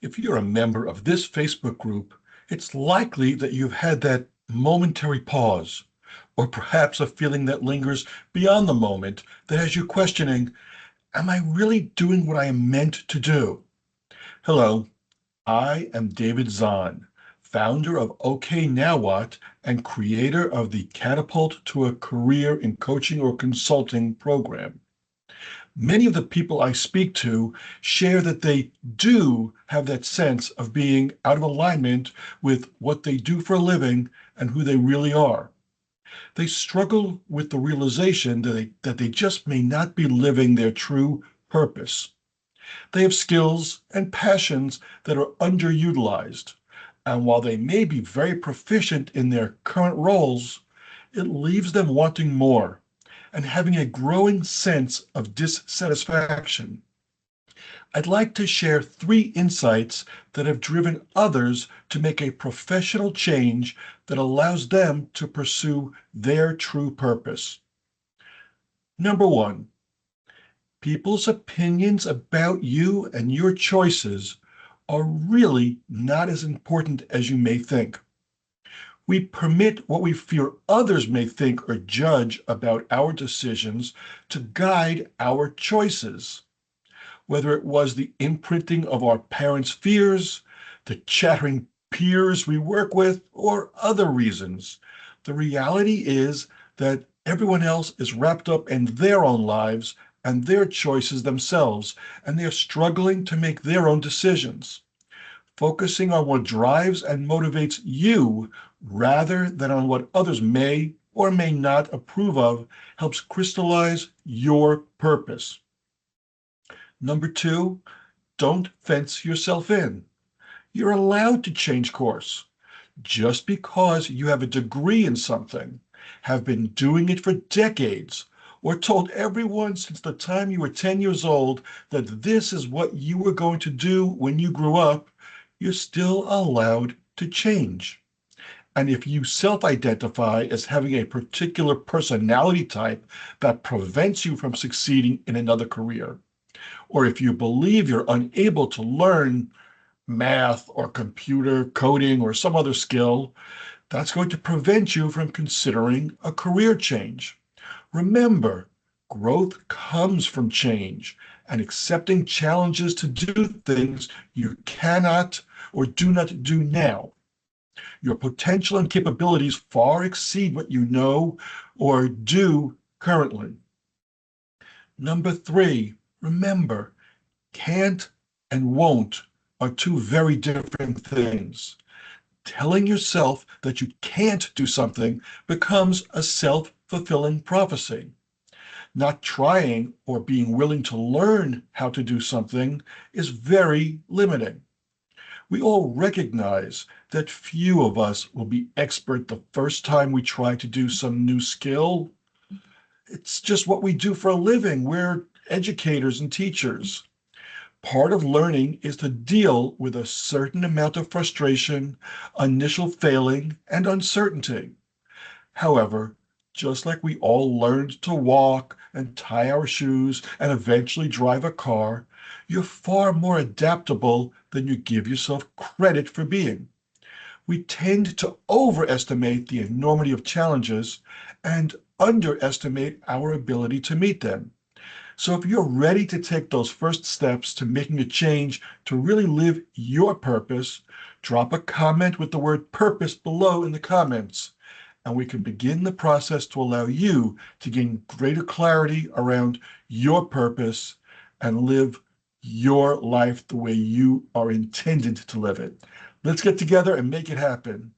If you're a member of this Facebook group, it's likely that you've had that momentary pause, or perhaps a feeling that lingers beyond the moment that has you questioning, am I really doing what I am meant to do? Hello, I am David Zahn, founder of OK Now What and creator of the Catapult to a Career in Coaching or Consulting program. Many of the people I speak to share that they do have that sense of being out of alignment with what they do for a living and who they really are. They struggle with the realization that they just may not be living their true purpose. They have skills and passions that are underutilized. And while they may be very proficient in their current roles, it leaves them wanting more and having a growing sense of dissatisfaction. I'd like to share 3 insights that have driven others to make a professional change that allows them to pursue their true purpose. Number 1, people's opinions about you and your choices are really not as important as you may think. We permit what we fear others may think or judge about our decisions to guide our choices. Whether it was the imprinting of our parents' fears, the chattering peers we work with, or other reasons, the reality is that everyone else is wrapped up in their own lives and their choices themselves, and they're struggling to make their own decisions. Focusing on what drives and motivates you rather than on what others may or may not approve of helps crystallize your purpose. Number 2, don't fence yourself in. You're allowed to change course. Just because you have a degree in something, have been doing it for decades, or told everyone since the time you were 10 years old that this is what you were going to do when you grew up, you're still allowed to change. And if you self-identify as having a particular personality type that prevents you from succeeding in another career, or if you believe you're unable to learn math or computer coding or some other skill, that's going to prevent you from considering a career change. Remember, growth comes from change and accepting challenges to do things you cannot or do not do now. Your potential and capabilities far exceed what you know or do currently. Number 3, remember, can't and won't are 2 very different things. Telling yourself that you can't do something becomes a self-fulfilling prophecy. Not trying or being willing to learn how to do something is very limiting. We all recognize that few of us will be expert the first time we try to do some new skill. It's just what we do for a living. We're educators and teachers. Part of learning is to deal with a certain amount of frustration, initial failing, and uncertainty. However, just like we all learned to walk and tie our shoes and eventually drive a car, you're far more adaptable than you give yourself credit for being. We tend to overestimate the enormity of challenges and underestimate our ability to meet them. So if you're ready to take those first steps to making a change to really live your purpose, drop a comment with the word purpose below in the comments, and we can begin the process to allow you to gain greater clarity around your purpose and live your life the way you are intended to live it. Let's get together and make it happen.